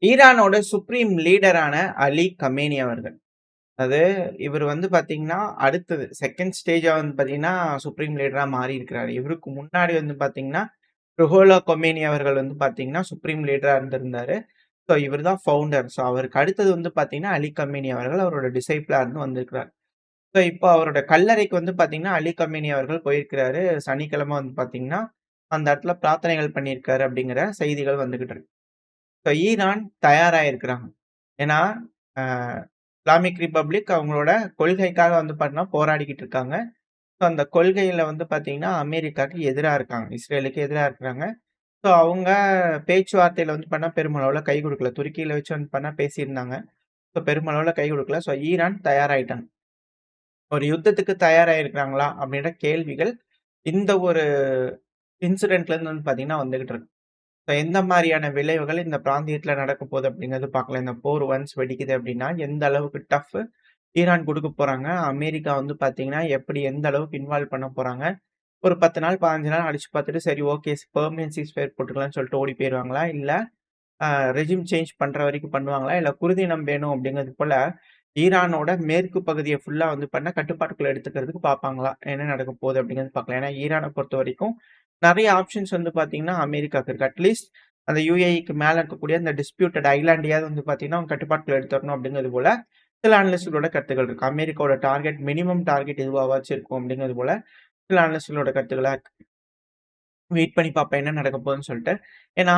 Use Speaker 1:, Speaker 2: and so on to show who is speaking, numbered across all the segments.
Speaker 1: ஈரானோட supreme லீடரான Ali Khamenei அவர்கள். அது இவர் வந்து பார்த்தீங்கன்னா, அடுத்தது 2ண்ட் ஸ்டேஜா வந்து பார்த்தீங்கன்னா, சுப்ரீம் லீடரா மாறியிருக்கிறாரு. இவருக்கு முன்னாடி வந்து பார்த்தீங்கன்னா, ருஹோலா கொமேனி அவர்கள் வந்து பார்த்தீங்கன்னா, சுப்ரீம் லீடரா இருந்திருந்தாரு. ஸோ இவர் தான் ஃபவுண்டர். ஸோ அவருக்கு அடுத்தது வந்து பார்த்தீங்கன்னா, அலி கமேனி அவர்கள் அவரோட டிசைபிளா இருந்து வந்திருக்கிறார். ஸோ இப்போ அவரோட கல்லறைக்கு வந்து பார்த்தீங்கன்னா, அலி கமேனி அவர்கள் போயிருக்கிறாரு. சனிக்கிழமை வந்து பார்த்தீங்கன்னா, அந்த இடத்துல பிரார்த்தனைகள் பண்ணியிருக்காரு அப்படிங்கிற செய்திகள் வந்துகிட்டு இருக்கு. ஸோ ஈரான் தயாரா இருக்கிறாங்க. ஏன்னா, அ இஸ்லாமிக் ரிப்பப்ளிக் அவங்களோட கொள்கைக்காக வந்து பார்த்தீங்கன்னா போராடிக்கிட்டு இருக்காங்க. ஸோ அந்த கொள்கையில வந்து பார்த்தீங்கன்னா, அமெரிக்காக்கு எதிரா இருக்காங்க. இஸ்ரேலுக்கு எதிரா இருக்கிறாங்க. ஸோ அவங்க பேச்சுவார்த்தையில வந்து பண்ணா பெருமளவுல கை குடுக்கல. துருக்கியில வச்சு வந்து பண்ணா பேசியிருந்தாங்க. ஸோ பெருமளவுல கை குடுக்கல. ஸோ ஈரான் தயாராயிட்டாங்க. ஒரு யுத்தத்துக்கு தயாரா இருக்கிறாங்களா? அப்படின்ற கேள்விகள் இந்த ஒரு இன்சிடென்ட்ல இருந்து வந்து பார்த்தீங்கன்னா வந்துகிட்டு இருக்கு. ஸோ எந்த மாரியான விளைவுகள் இந்த பிராந்தியத்தில நடக்கப் போகுது அப்படிங்கிறது பார்க்கலாம். இந்த போர் ஒன்ஸ் வெடிக்குது அப்படின்னா, எந்த அளவுக்கு ஈரான் குடுக்கப் போறாங்க. அமெரிக்கா வந்து பார்த்தீங்கன்னா, எப்படி எந்த அளவுக்கு இன்வால்வ் பண்ண போறாங்க. ஒரு 10 நாள், 15 நாள் அடிச்சு பார்த்துட்டு, சரி ஓகே பெர்மனன்ட் சீஸ்ஃபயர் போட்டுக்கலாம்னு சொல்லிட்டு ஓடி போயிருவாங்களா? இல்ல அ ரெஜிம் சேஞ்ச் பண்ற வரைக்கும் பண்ணுவாங்களா? இல்ல குருதினம் வேணும் அப்படிங்கிறது போல, ஈரானோட மேற்கு பகுதிய ஃபுல்லா வந்து கட்டுப்பாட்டுக்குள்ள எடுத்துக்கிறதுக்கு பார்ப்பாங்களா? என்ன நடக்கப் போகுது அப்படிங்கிறது பார்க்கலாம். ஏன்னா ஈரான பொறுத்தவரைக்கும் நெறைய ஆப்ஷன்ஸ் வந்து பார்த்தீங்கன்னா, அமெரிக்காக்கு இருக்கு. அட்லீஸ்ட் அந்த யுஏஇக்கு மேல இருக்கக்கூடிய அந்த டிஸ்பியூட்டட் ஐலேண்டையாவது வந்து பார்த்தீங்கன்னா, அவங்க கட்டுப்பாட்டுக்குள்ள எடுத்துறணும் அப்படிங்கிறது போல, சில அனலிஸ்ட்களோட கருத்துக்கள் இருக்கு. அமெரிக்காவோட மினிமம் டார்கெட் இதுவாவாச்சும் இருக்கும் அப்படிங்கிறது போல, சில அனலிஸ்ட்களோட கருத்துக்களா இருக்கு. வெயிட் பண்ணி பார்ப்போம் என்ன நடக்க போகுதுன்னு சொல்லிட்டு. ஏன்னா,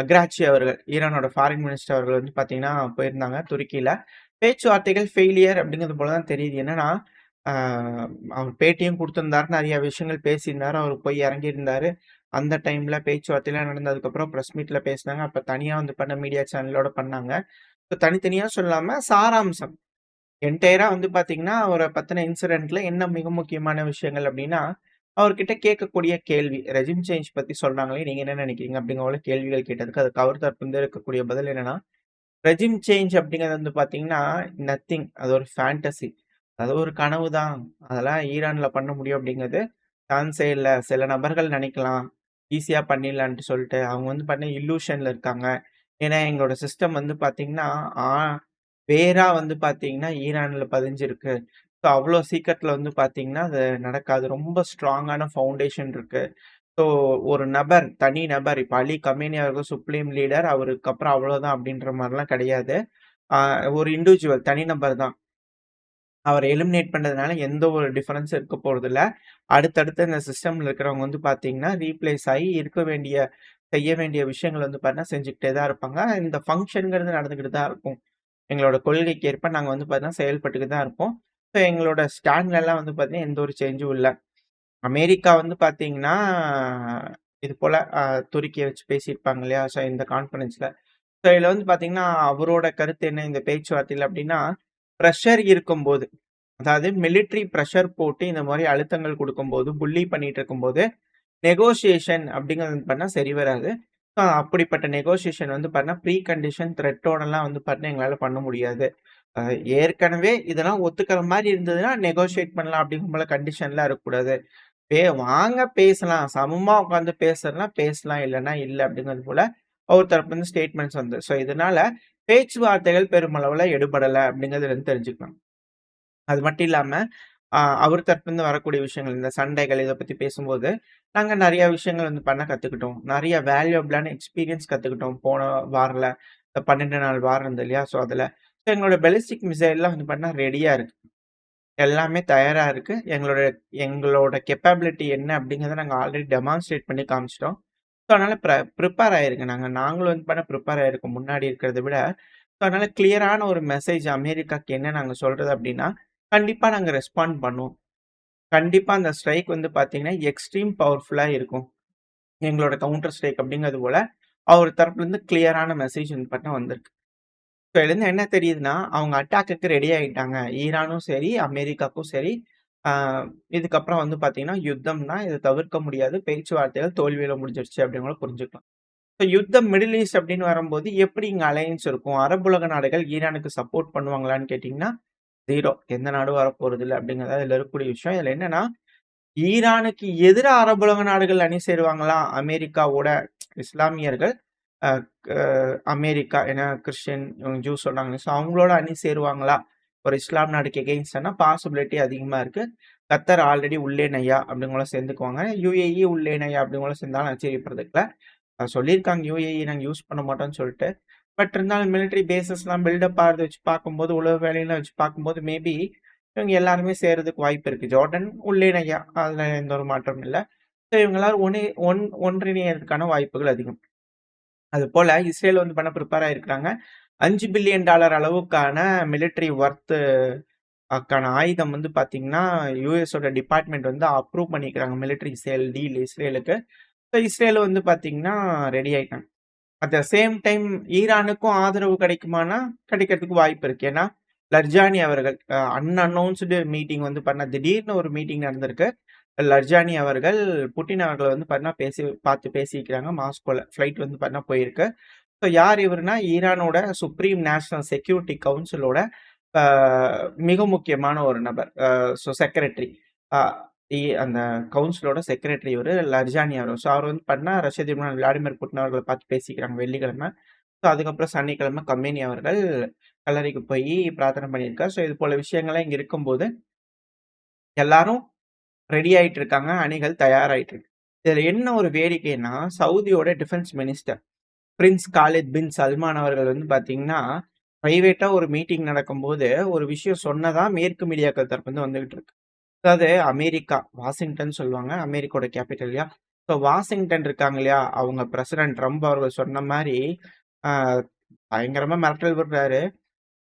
Speaker 1: அக்ராச்சி அவர்கள், ஈரானோட ஃபாரின் மினிஸ்டர் அவர்கள் வந்து பார்த்தீங்கன்னா, போயிருந்தாங்க துருக்கியில. பேச்சுவார்த்தைகள் ஃபெயிலியர் அப்படிங்கிறது போல தான் தெரியுது. என்னன்னா, ஆ அவர் பேட்டியும் குடுத்திருந்தாரு. நெறைய விஷயங்கள் பேசியிருந்தாரு. அவரு போய் இறங்கியிருந்தாரு. அந்த டைம்ல பேச்சுவார்த்தைலாம் நடந்ததுக்கப்புறம் பிரஸ் மீட்ல பேசினாங்க. அப்ப தனியா வந்து மீடியா சேனலோட பண்ணாங்க. இப்ப தனித்தனியா சொல்லாம சாராம்சம் என்டையரா வந்து பார்த்தீங்கன்னா, அவர பத்தின இன்சிடென்ட்ல என்ன மிக முக்கியமான விஷயங்கள் அப்டின்னா, அவர்கிட்ட கேட்கக்கூடிய கேள்வி. ரெஜிம் சேஞ்ச் பத்தி சொல்றாங்களே, நீங்க என்ன நெனைக்கிறீங்க? அப்படிங்கிற போல கேள்விகள் கேட்டதுக்கு, அதுக்கு அவர் தரப்பிலிருந்து இருக்கக்கூடிய பதில் என்னன்னா, ரெஜிம் சேஞ்ச் அப்படிங்கிறது வந்து பார்த்தீங்கன்னா, நத்திங். அது ஒரு ஃபேண்டசி. அது ஒரு கனவு தான். அதெல்லாம் ஈரான்ல பண்ண முடியும் அப்படிங்கிறது சான்ஸே இல்ல. சில நபர்கள் நெனைக்கலாம். ஈஸியா பண்ணிடலான்ட்டு சொல்ட்டு. அவங்க வந்து இல்லூஷன்ல இருக்காங்க. ஏன்னா, எங்களோட சிஸ்டம் வந்து பார்த்தீங்கன்னா, ஆ வேரா வந்து பார்த்தீங்கன்னா, ஈரான்ல பதிஞ்சிருக்கு. ஸோ, அவ்ளோ சீக்கிரத்தில வந்து பார்த்தீங்கன்னா, அது நடக்காது. ரொம்ப ஸ்ட்ராங்கான ஃபவுண்டேஷன் இருக்கு. ஸோ, ஒரு நபர், தனி நபர் இப்ப அலி கமேனி அவர்கள் சுப்ரீம் லீடர். அவருக்கு அப்புறம் அவ்வளோதான் அப்படின்ற மாரிலாம் கிடையாது. ஆ ஒரு இண்டிவிஜுவல் தனிநபர் தான். அவர எலிமினேட் பண்றதுனால எந்த ஒரு டிஃபரன்ஸும் இருக்க போறதில்ல. அடுத்தடுத்து இந்த சிஸ்டம்ல இருக்கிறவங்க வந்து பார்த்தீங்கன்னா, ரீப்ளேஸ் ஆயி செய்ய வேண்டிய விஷயங்கள் வந்து பார்த்தீங்கன்னா, செஞ்சுக்கிட்டே தான் இருப்பாங்க. இந்த ஃபங்ஷன்ங்கிறது நடந்துகிட்டு தான் இருக்கும். எங்களோட கொள்கைக்கு ஏற்ப நாங்க வந்து பார்த்தீங்கன்னா, செயல்பட்டுட்டு தான் இருப்போம். ஸோ எங்களோட ஸ்டாண்ட்லலாம் வந்து பார்த்தீங்கன்னா, எந்த ஒரு சேஞ்சும் இல்ல. அமெரிக்கா வந்து பார்த்தீங்கன்னா, இது போல துருக்கிய வச்சு பேசியிருப்பாங்க இல்லையா? ஸோ இந்த கான்ஃபரன்ஸ்ல. ஸோ இதுல வந்து பார்த்தீங்கன்னா, அவரோட கருத்து என்ன இந்த பேச்சுவார்த்தையில அப்டின்னா, பிரஷர் இருக்கும்போது, அதாவது மிலிட்டரி பிரஷர் போட்டு இந்த மாரி அழுத்தங்கள் குடுக்கும்போது, புல்லி பண்ணிட்டு இருக்கும்போது, நெகோசியேஷன் அப்டிங்கிறது வந்து பார்த்தீங்கன்னா சரி வராது. அப்படிப்பட்ட நெகோசியேஷன் வந்து பார்த்தீங்கன்னா, ப்ரீ கண்டிஷன் த்ரெட்டோடலாம் வந்து பார்த்தீங்கன்னா, எங்களால பண்ண முடியாது. அ ஏற்கனவே இதெல்லாம் ஒத்துக்கிற மாரி இருந்ததுன்னா, நெகோஷியேட் பண்ணலாம் அப்படிங்கிற போல கண்டிஷன்லாம் இருக்கக்கூடாது. வாங்க பேசலாம். சமமா உட்கார்ந்து பேசுறதுனா பேசலாம். இல்லன்னா இல்ல அப்படிங்கிறது போல அவர் தரப்புலருந்து ஸ்டேட்மெண்ட்ஸ் வந்து. ஸோ இதனால பேச்சுவார்த்தைகள் பெருமளவுல எடுபடல அப்படிங்கிறதுலருந்து தெரிஞ்சுக்கலாம். அது மட்டும் இல்லாம, அவர் தரப்புலருந்து வரக்கூடிய விஷயங்கள், இந்த சண்டைகள் இத பத்தி பேசும்போது, நாங்க நெறைய விஷயங்கள் வந்து பண்ண கத்துக்கிட்டோம். நெறைய வேல்யூபிளான எக்ஸ்பீரியன்ஸ் கத்துக்கிட்டோம். போன வாரல, இந்த 12 நாள் வாரம் இருந்தது இல்லையா? ஸோ அதுல. ஸோ எங்களோட பாலிஸ்டிக் மிசைல்லாம் வந்து பார்த்தீங்கன்னா ரெடியா இருக்கு. எல்லாமே தயாரா இருக்கு. எங்களோட எங்களோட கேப்பபிலிட்டி என்ன அப்படிங்கிறத நாங்க ஆல்ரெடி டெமான்ஸ்ட்ரேட் பண்ணி காமிச்சுட்டோம். ஸோ அதனால பிரிப்பேர் ஆயிருங்க. நாங்களும் வந்து பிரிப்பேர் ஆயிருக்கோம் முன்னாடி இருக்கிறத விட. ஸோ அதனால கிளியரான ஒரு மெசேஜ் அமெரிக்காக்கு என்ன நாங்க சொல்றது அப்படின்னா, கண்டிப்பா நாங்க ரெஸ்பாண்ட் பண்ணுவோம். கண்டிப்பா அந்த ஸ்ட்ரைக் வந்து பார்த்தீங்கன்னா, எக்ஸ்ட்ரீம் பவர்ஃபுல்லா இருக்கும். எங்களோட கவுண்டர் ஸ்ட்ரைக் அப்படிங்கிறது போல, அவர் தரப்புலருந்து கிளியரான மெசேஜ் வந்து பார்த்தீங்கன்னா வந்திருக்கு. ஸோ இதுலருந்து என்ன தெரியுதுன்னா, அவங்க அட்டாக்குக்கு ரெடி ஆயிட்டாங்க. ஈரானும் சரி, அமெரிக்காக்கும் சரி, ஆ இதுக்கப்புறம் வந்து பார்த்தீங்கன்னா, யுத்தம் தான். இத தவிர்க்க முடியாது. பேச்சுவார்த்தைகள் தோல்வியில முடிஞ்சிருச்சு அப்படின்னு கூட புரிஞ்சுக்கலாம். ஸோ யுத்தம் மிடில் ஈஸ்ட் அப்படின்னு வரும்போது, எப்படி இங்க அலையன்ஸ் இருக்கும்? அரபு உலக நாடுகள் ஈரானுக்கு சப்போர்ட் பண்ணுவாங்களான்னு கேட்டீங்கன்னா, 0. எந்த நாடும் வரப்போறதில்ல அப்படிங்கிறது இதுல இருக்கக்கூடிய விஷயம். இதுல என்னன்னா, ஈரானுக்கு எதிரா அரபு உலக நாடுகள் அணி சேருவாங்களா? அமெரிக்காவோட இஸ்லாமியர்கள். அ க அமெரிக்கா ஏன்னா கிறிஸ்டியன், ஜூஸ் சொன்னாங்க. ஸோ அவங்களோட அணி சேருவாங்களா? ஒரு இஸ்லாம் நாடுக்கு எகெயின்ஸ்டானா பாசிபிலிட்டி அதிகமா இருக்கு. கத்தர் ஆல்ரெடி உள்ளேனையா அப்படிங்கவங்களும் சேர்ந்துக்குவாங்க. யுஏஇ உள்ளேனையா அப்படிங்கவங்களும் சேர்ந்தாலும் ஆச்சரியப்படுறதுக்கு இல்ல. சொல்லியிருக்காங்க யுஏஇ நாங்க யூஸ் பண்ண மாட்டோம்னு சொல்லிட்டு. பட் இருந்தாலும் மிலிட்டரி பேஸஸ்லாம் பில்டப் ஆறத வச்சு பார்க்கும்போது, உளவு வேலையெல்லாம் வச்சு பார்க்கும்போது, மேபி இவங்க எல்லாருமே சேர்றதுக்கு வாய்ப்பு இருக்கு. ஜார்டன் உள்ளேனையா அதுல எந்த ஒரு மாற்றமும் இல்ல. ஸோ இவங்க எல்லாரும் ஒன்றிணையறதுக்கான வாய்ப்புகள் அதிகம். அதுபோல இஸ்ரேல் வந்து பண்ண ப்ரிப்பேர் ஆயிருக்காங்க. $5 பில்லியன் அளவுக்கான மிலிட்டரி வொர்த் க்கான ஆயுதம் வந்து பார்த்தீங்கன்னா, யுஎஸோட டிபார்ட்மெண்ட் வந்து அப்ரூவ் பண்ணிக்கிறாங்க. மிலிட்டரி சேல் டீல் இஸ்ரேலுக்கு. ஸோ இஸ்ரேல் வந்து பார்த்தீங்கன்னா, ரெடி ஆயிட்டாங்க. அட் த சேம் டைம் ஈரானுக்கும் ஆதரவு கிடைக்குமானா, கிடைக்கிறதுக்கு வாய்ப்பு இருக்கு. ஏன்னா, லர்ஜானி அவர்கள் அன்அனவுன்ஸ்டு மீட்டிங் வந்து பண்ண திடீர்னு ஒரு மீட்டிங் நடந்திருக்கு. லர்ஜானி அவர்கள் புட்டின் அவர்கள வந்து பார்த்தீங்கன்னா, பார்த்து பேசியிருக்கிறாங்க மாஸ்கோல. ஃப்ளைட் வந்து பார்த்தீங்கன்னா போயிருக்கு. ஸோ யார் இவருன்னா, ஈரானோட சுப்ரீம் நேஷனல் செக்யூரிட்டி கவுன்சிலோட அ மிக முக்கியமான ஒரு நபர். So secretary. அ அந்த கவுன்சிலோட செக்ரட்டரி இவரு லர்ஜானி அவர். ஸோ அவர் வந்து பார்த்தீங்கன்னா, ரஷ்ய அதிபர் விளாடிமிர் புட்டின் அவர்கள பார்த்து பேசிக்கிறாங்க வெள்ளிக்கிழமை. ஸோ அதுக்கப்புறம் சனிக்கிழமை கமேனி அவர்கள் கல்லறைக்கு போயி பிரார்த்தனை பண்ணியிருக்கார். ஸோ இது போல விஷயங்கள்லாம் இங்க இருக்கும்போது, எல்லாரும் ரெடி ஆயிட்டு இருக்காங்க. அணிகள் தயாராயிட்டு இருக்கு. இதுல என்ன ஒரு வேடிக்கைன்னா, சவுதியோட defence minister prince Khalid bin Salman அவர்கள் வந்து பார்த்தீங்கன்னா, பிரைவேட்டா ஒரு மீட்டிங் நடக்கும்போது, ஒரு விஷயம் சொன்னதா மேற்கு மீடியாக்கள் தரப்பு வந்து வந்துகிட்டு இருக்கு. அதாவது அமெரிக்கா, வாஷிங்டன் சொல்லுவாங்க. அமெரிக்காவோட கேப்பிட்டல் இல்லையா? ஸோ வாஷிங்டன் இருக்காங்க இல்லையா? அவங்க பிரசிடென்ட் ட்ரம்ப் அவர்கள் சொன்ன மாரி, அ பயங்கரமா மிரட்டல் விடுறாரு.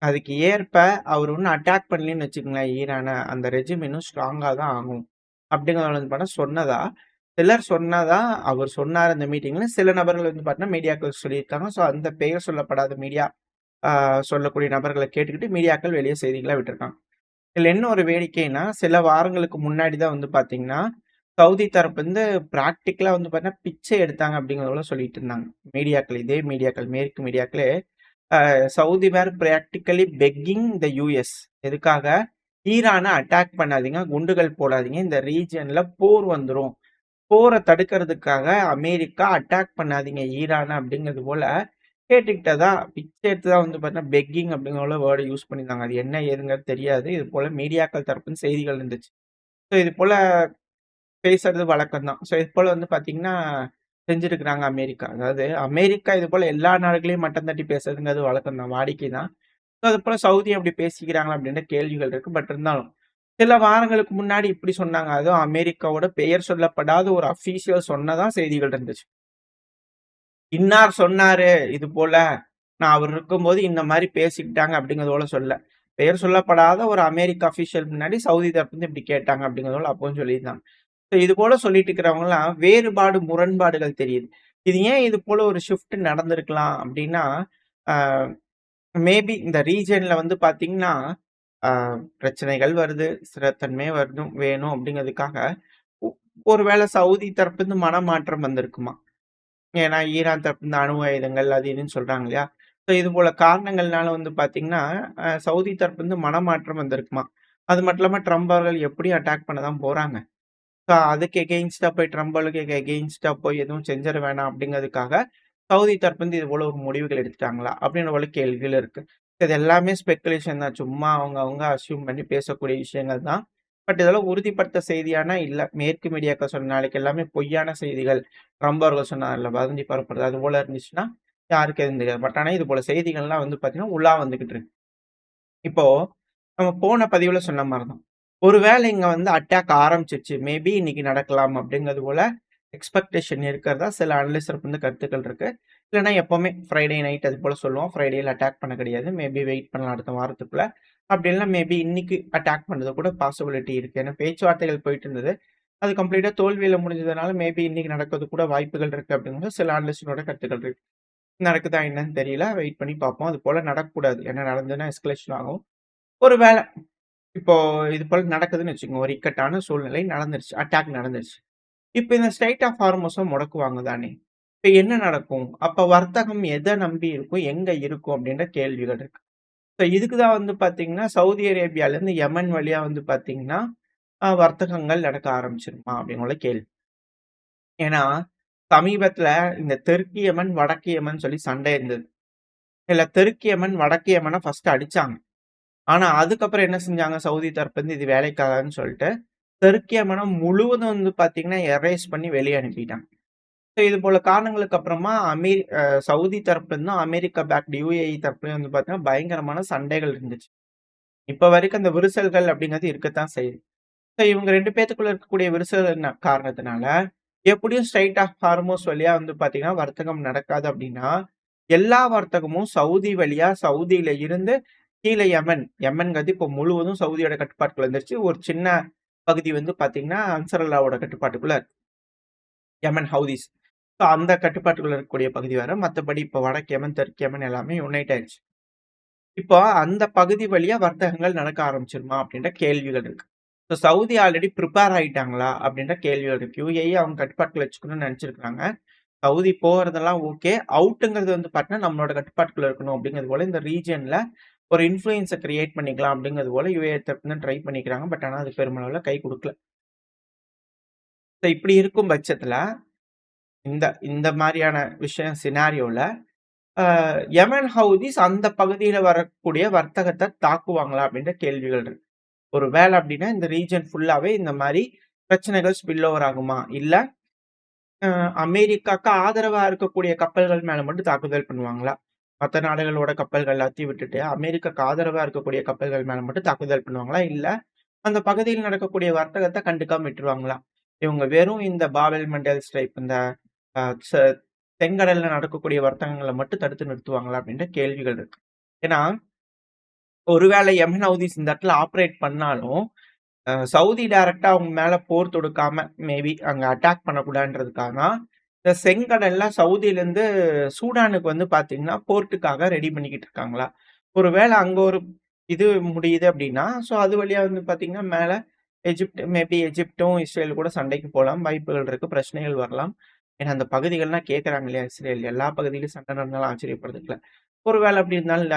Speaker 1: அதுக்கு ஏற்ப அவர் இன்னும் அட்டாக் பண்ணலன்னு வச்சுக்கங்களேன் ஈரான, அந்த ரெஜிம் இன்னும் ஸ்ட்ராங்கா தான் ஆகும். அப்படிங்கிறத வந்து பார்த்தா சொன்னதா, சிலர் சொன்னதா அவர் சொன்னார் அந்த மீட்டிங்ல. சில நபர்கள் வந்து பார்த்தீங்கன்னா மீடியாக்கள் சொல்லியிருக்காங்க. ஸோ அந்த பெயர் சொல்லப்படாத மீடியா சொல்லக்கூடிய நபர்கள கேட்டுக்கிட்டு மீடியாக்கள் வெளிய செய்திகளா விட்டுருக்காங்க. இதுல என்ன ஒரு வேடிக்கைன்னா, சில வாரங்களுக்கு முன்னாடி தான் வந்து பார்த்தீங்கன்னா, சவுதி தரப்பு வந்து பிராக்டிகலா வந்து பார்த்தீங்கன்னா, பிச்சை எடுத்தாங்க அப்படிங்கிறத சொல்லிட்டு இருந்தாங்க. மீடியாக்கள் இதே மீடியாக்கள் மேற்கு மீடியாக்களே சவுதி வேர் பிராக்டிகலி பெக்கிங் த யுஎஸ் எதுக்காக? ஈரான அட்டாக் பண்ணாதீங்க, குண்டுகள் போடாதீங்க. இந்த ரீஜியன்ல போர் வந்துரும். போர தடுக்கிறதுக்காக அமெரிக்கா அட்டாக் பண்ணாதீங்க ஈரான அப்படிங்கிறது போல கேட்டுக்கிட்டதா பிச்சை எடுத்து தான் வந்து பார்த்தீங்கன்னா, பெக்கிங் அப்படிங்கிற வேர்ட யூஸ் பண்ணியிருந்தாங்க. அது என்ன ஏதுங்கிறது தெரியாது. இது போல மீடியாக்கள் தரப்புன்னு செய்திகள் இருந்துச்சு. ஸோ இது போல பேசுறது வழக்கம் தான். ஸோ இது போல வந்து பார்த்தீங்கன்னா, செஞ்சிருக்கிறாங்க அமெரிக்கா. அதாவது அமெரிக்கா இது போல எல்லா நாடுகளையும் மட்டம் தட்டி பேசுறதுங்கிறது வழக்கம் தான், வாடிக்கை தான். ஸோ அதுபோல சவுதி அப்படி பேசிக்கிறாங்களா அப்படின்ற கேள்விகள் இருக்கு. பட் இருந்தாலும், சில வாரங்களுக்கு முன்னாடி இப்படி சொன்னாங்க. அதுவும் அமெரிக்காவோட பெயர் சொல்லப்படாத ஒரு அஃபீஷியல் சொன்னதா செய்திகள் இருந்துச்சு. இன்னார் சொன்னாரு, இது போல. நான் அவர் இருக்கும்போது இந்த மாரி பேசிக்கிட்டாங்க அப்படிங்கிறது போல சொல்லல. பெயர் சொல்லப்படாத ஒரு அமெரிக்க அஃபிஷியல் முன்னாடி சவுதி தரப்புலருந்து இப்படி கேட்டாங்க அப்படிங்கிறது போல அப்பவும் சொல்லியிருந்தாங்க. ஸோ இது போல சொல்லிட்டு இருக்கிறவங்கலாம் வேறுபாடு, முரண்பாடுகள் தெரியுது. இது ஏன் இது போல ஒரு ஷிஃப்ட் நடந்திருக்கலாம் அப்படின்னா, ஆ மேபி இந்த ரீஜியன்ல வந்து பார்த்தீங்கன்னா, ஆ பிரச்சனைகள் வருது, ஸ்திரத்தன்மை வேணும் அப்படிங்கிறதுக்காக, ஒ ஒருவேள சவுதி தரப்புலருந்து மனமாற்றம் வந்திருக்குமா? ஏன்னா, ஈரான் தரப்பு இந்த அணு ஆயுதங்கள் அது இதுன்னு சொல்றாங்க இல்லையா? ஸோ இது போல காரணங்கள்னால வந்து பார்த்தீங்கன்னா, சவுதி தரப்புலருந்து மனமாற்றம் வந்திருக்குமாம். அது மட்டும் இல்லாம ட்ரம்ப் அவர்கள் எப்படியும் அட்டாக் பண்ண தான் போறாங்க. ஸோ அதுக்கு எகெயின்ஸ்ட்டா போய் ட்ரம்பளுக்கு எகெயின்ஸ்ட்டா போய் எதுவும் செஞ்சிட வேணாம் அப்படிங்கிறதுக்காக, சவுதி தரப்புலருந்து இது போல ஒரு முடிவுகள் எடுத்துட்டாங்களா? அப்படின்ற போல கேள்விகள் இருக்கு. இது எல்லாமே ஸ்பெகுலேஷன் தான். சும்மா அவங்க அஸ்யூம் பண்ணி பேசக்கூடிய விஷயங்கள் தான். பட் இதெல்லாம் உறுதிப்படுத்த செய்தியானா இல்ல. மேற்கு மீடியாக்கள் சொன்ன நாளைக்கு எல்லாமே பொய்யான செய்திகள். ட்ரம்ப் அவர்கள் சொன்னார்ல, வதந்தி பரப்புறது அது போல இருந்துச்சுன்னா, யாருக்கும் எதுவும் தெரியாது. பட் ஆனா இது போல செய்திகள்லாம் வந்து பார்த்தீங்கன்னா, உலா வந்துகிட்டு இருக்கு. இப்போ நம்ம போன பதிவுல சொன்ன மாரி தான். ஒருவேளை இங்க வந்து அட்டாக் ஆரம்பிச்சுருச்சு. மேபி இன்னைக்கு நடக்கலாம் அப்படிங்கிறது போல எக்ஸ்பெக்டேஷன் இருக்கிறதா சில அனலிஸ்ட் வந்து கருத்துக்கள் இருக்கு. இல்லன்னா எப்பவுமே ஃப்ரைடே நைட் அது போல சொல்லுவோம். ஃப்ரைடேல அட்டாக் பண்ண கிடையாது. மேபி வெயிட் பண்ணலாம் அடுத்த வாரத்துக்குள்ள. அப்படி இல்லன்னா மேபி இன்னைக்கு அட்டாக் பண்றது கூட பாசிபிலிட்டி இருக்கு. ஏன்னா பேச்சுவார்த்தைகள் போயிட்டு இருந்தது. அது கம்ப்ளீட்டா தோல்வியில முடிஞ்சதுனால மேபி இன்னைக்கு நடக்கிறது கூட வாய்ப்புகள் இருக்கு அப்படிங்கிறது சில அனலிஸ்டோட கருத்துக்கள் இருக்கு. நடக்குதா என்னன்னு தெரியல. வெயிட் பண்ணி பார்ப்போம். அது போல நடக்கக்கூடாது. ஏன்னா நடந்ததுன்னா எஸ்கலேஷன் ஆகும். ஒரு வேள இப்போ இது போல நடக்குதுன்னு வச்சுக்கோங்க. ஒரு இக்கட்டான சூழ்நிலை நடந்துருச்சு. அட்டாக் நடந்துருச்சு. இப்ப இந்த ஸ்ட்ரெய்ட் ஆஃப் ஹார்மஸ முடக்குவாங்க தானே! இப்ப என்ன நடக்கும்? அப்ப வர்த்தகம் எத நம்பி இருக்கும்? எங்க இருக்கும்? அப்படின்ற கேள்விகள் இருக்கு. இப்ப இதுக்கு தான் வந்து பார்த்தீங்கன்னா, சவுதி அரேபியாலருந்து யமன் வழியா வந்து பார்த்தீங்கன்னா, வர்த்தகங்கள் நடக்க ஆரம்பிச்சுருமா? அப்படிங்கிற கேள்வி. ஏன்னா, சமீபத்தில இந்த தெற்கு யமன், வடக்கு யமன் சொல்லி சண்டை இருந்தது. இதுல தெற்கு யமன், வடக்கு யமன ஃபர்ஸ்ட் அடிச்சாங்க. ஆனா, அதுக்கப்புறம் என்ன செஞ்சாங்க சவுதி தரப்புலருந்து இது வேலைக்காகாதுன்னு சொல்ட்டு, தெற்கு யமன முழுவதும் வந்து பார்த்தீங்கன்னா, எரேஸ் பண்ணி வெளிய அனுப்பிட்டாங்க. ஸோ இது போல காரணங்களுக்கு அப்புறமா சவுதி தரப்புலருந்தும், அமெரிக்கா பேக்டு UAE தரப்புலயும் வந்து பார்த்தீங்கன்னா, பயங்கரமான சண்டைகள் இருந்துச்சு. இப்ப வரைக்கும் அந்த விரிசல்கள் அப்படிங்கிறது இருக்கத்தான் செய்யுது. ஸோ இவங்க 2 பேத்துக்குள்ள இருக்கக்கூடிய விரிசல் காரணத்தினால, எப்படியும் ஸ்ட்ரெய்ட் ஆஃப் ஹார்மோஸ் வழியா வந்து பார்த்தீங்கன்னா, வர்த்தகம் நடக்காது அப்படின்னா, எல்லா வர்த்தகமும் சவுதி வழியா சவுதியில இருந்து கீழ யமன். யமன்ங்கிறது இப்போ முழுவதும் சவுதியோட கட்டுப்பாட்டுக்குள்ள வந்துருச்சு. ஒரு சின்ன பகுதி வந்து பார்த்தீங்கன்னா, அன்சரல்லாவோட கட்டுப்பாட்டுக்குள்ள இருக்கு. யமன் ஹவுதீஸ். ஸோ அந்த கட்டுப்பாட்டுக்குள்ள இருக்கக்கூடிய பகுதி வேற. மத்தபடி இப்போ வடக்கு யமன், தெற்கு யமன் எல்லாமே யுனைட் ஆயிடுச்சு. இப்போ அந்த பகுதி வழியா வர்த்தகங்கள் நடக்க ஆரம்பிச்சுருமா? அப்படின்ற கேள்விகள் இருக்கு. ஸோ சவுதி ஆல்ரெடி பிரிப்பேர் ஆயிட்டாங்களா? அப்படின்ற கேள்விகள் இருக்கு. UAE அவங்க கட்டுப்பாட்டுக்குள்ள வச்சுக்கணும்னு நெனச்சிருக்காங்க. சவுதி போறதெல்லாம் ஓகே. அவுட்ங்கிறது வந்து பார்த்தீங்கன்னா, நம்மளோட கட்டுப்பாட்டுக்குள்ள இருக்கணும் அப்படிங்கிறது போல இந்த ரீஜியன்ல ஒரு இன்ஃப்ளூயன்ஸ கிரியேட் பண்ணிக்கலாம் அப்படிங்கிறது போல UAE தரப்புல ட்ரை பண்ணிக்கிறாங்க. பட் ஆனா அது பெருமளவுல கை குடுக்கல. ஸோ இப்படி இருக்கும் பட்சத்தில, இந்த இந்த மாரியான விஷயம் சினாரியோல அ யமன் ஹவுதீஸ் அந்த பகுதியில வரக்கூடிய வர்த்தகத்த தாக்குவாங்களா? அப்படின்ற கேள்விகள் இருக்கு. ஒரு வேள அப்படின்னா, இந்த ரீஜியன் ஃபுல்லாவே இந்த மாரி பிரச்சனைகள் ஸ்பில் ஓவர் ஆகுமா? இல்ல அமெரிக்காக்கு ஆதரவா இருக்கக்கூடிய கப்பல்கள் மேல மட்டும் தாக்குதல் பண்ணுவாங்களா? மத்த நாடுகளோட கப்பல்கள் எல்லாத்தையும் விட்டுட்டு, அமெரிக்காக்கு ஆதரவா இருக்கக்கூடிய கப்பல்கள் மேல மட்டும் தாக்குதல் பண்ணுவாங்களா? இல்ல அந்த பகுதியில் நடக்கக்கூடிய வர்த்தகத்த கண்டுக்காம விட்டுருவாங்களா? இவங்க வெறும் இந்த பாப் எல் மண்டேல் ஸ்ட்ரைப் இந்த அ செ செங்கடல்ல நடக்கக்கூடிய வர்த்தகங்கள மட்டும் தடுத்து நிறுத்துவாங்களா? அப்படின்ற கேள்விகள் இருக்கு. ஏன்னா, ஒருவேளை யமன் ஹவுதீஸ் இந்த இடத்துல ஆப்பரேட் பண்ணாலும், சவுதி டைரக்ட்டா அவங்க மேல போர் தொடுக்காம, மேபி அங்க அட்டாக் பண்ணக்கூடாதுன்றதுக்காக தான், இந்த செங்கடல்ல சவுதியிலருந்து சூடானுக்கு வந்து பார்த்தீங்கன்னா, போர்ட்டுக்காக ரெடி பண்ணிக்கிட்டு இருக்காங்களாம். ஒரு வேள அங்க ஒரு இது முடியுது அப்டின்னா, ஸோ அது வழியா வந்து பார்த்தீங்கன்னா, மேல மேபி எஜிப்டும், இஸ்ரேல் கூட சண்டைக்கு போலாம். வாய்ப்புகள் இருக்கு. பிரச்சனைகள் வரலாம். ஏன்னா அந்த பகுதிகள்லாம் கேட்கறாங்க இல்லையா இஸ்ரேல். எல்லா பகுதியிலும் சண்டை நடந்தாலும் ஆச்சரியப்படுறதுக்கு இல்ல. ஒரு வேள அப்டி இருந்தாலும்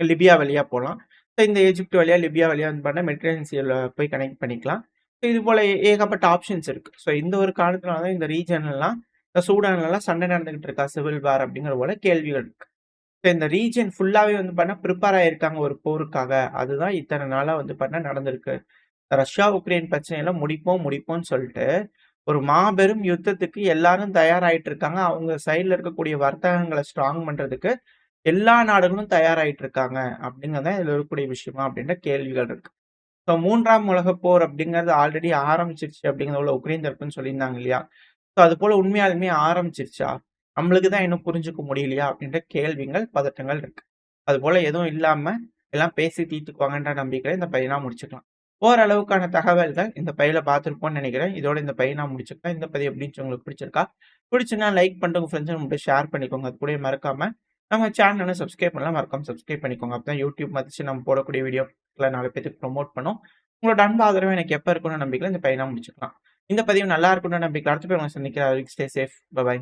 Speaker 1: லிபியா வழியா போலாம். ஸோ இந்த எஜிப்ட் வழியா, லிபியா வழியா வந்து பார்த்தா மெடிட்டரேனியன் சீல போய் கனெக்ட் பண்ணிக்கலாம். ஸோ இது போல ஏகப்பட்ட ஆப்ஷன்ஸ் இருக்கு. ஸோ இந்த ஒரு காரணத்தினால தான் இந்த ரீஜன்லலாம் இந்த சூடான்லலாம் சண்டை நடந்துகிட்டு இருக்கா சிவில் வார் அப்படிங்கிற போல கேள்விகள் இருக்கு. ஸோ இந்த ரீஜியன் ஃபுல்லாவே வந்து பார்த்தா பிரிப்பேர் ஆயிருக்காங்க ஒரு போருக்காக. அதுதான் இத்தன நாளா வந்து பார்த்தா நடந்திருக்கு. ரஷ்யா, உக்ரைன் பிரச்சனையில முடிப்போம், முடிப்போம்ன்னு சொல்ட்டு, ஒரு மாபெரும் யுத்தத்துக்கு எல்லாரும் தயாராயிட்டு இருக்காங்க. அவங்க சைடுல இருக்கக்கூடிய வர்த்தகங்கள ஸ்ட்ராங் பண்றதுக்கு எல்லா நாடுகளும் தயாராயிட்டு இருக்காங்க. அப்படிங்கிறது தான் இதுல இருக்கக்கூடிய விஷயமா அப்படின்ற கேள்விகள் இருக்கு. ஸோ 3ஆம் உலகப் போர் அப்படிங்கிறது ஆல்ரெடி ஆரம்பிச்சிருச்சு அப்படிங்கிறத போல உக்ரைன் தரப்புன்னு சொல்லியிருந்தாங்க இல்லையா? ஸோ அதுபோல உண்மையாலுமே ஆரம்பிச்சிருச்சா? நம்மளுக்கு தான் இன்னும் புரிஞ்சுக்க முடியலையா? அப்படின்ற கேள்விகள், பதட்டங்கள் இருக்கு. அதுபோல எதுவும் இல்லாம எல்லாம் பேசி தீர்த்துக்குவாங்கன்ற நம்பிக்கையில இந்த பையனா முடிச்சுக்கலாம். ஓரளவுக்கான தகவல்கள் இந்த பதிவுல பார்த்திருப்போம்னு நெனைக்கிறேன். இதோட இந்த பதிவ நான் முடிச்சுக்கிறேன். இந்த பதிவு எப்படி இருந்துச்சு உங்களுக்கு பிடிச்சிருக்கா? பிடிச்சிருந்தா லைக் பண்ணிட்டு உங்க ஃப்ரெண்ட்ஸ் கூட ஷேர் பண்ணிக்கோங்க. அது கூடவே மறக்காம நம்ம சேனல் இன்னும் சப்ஸ்கிரைப் பண்ணலாம். மறக்காம சப்ஸ்கிரைப் பண்ணிக்கோங்க. அப்பதான் YouTube மதிச்சு நம்ம போடக்கூடிய வீடியோக்கள 4 பேத்துக்கு ப்ரமோட் பண்ணும். உங்களோட அன்பு ஆதரவு எனக்கு எப்ப இருக்கும்னு நம்பிக்கையில இந்த பதிவ நான் முடிச்சுக்கலாம். இந்த பதிவு நல்லா இருக்கும்னு நம்பிக்கையில அடுத்த பதிவுல உங்கள சந்திக்கிறேன். Stay safe. Bye bye.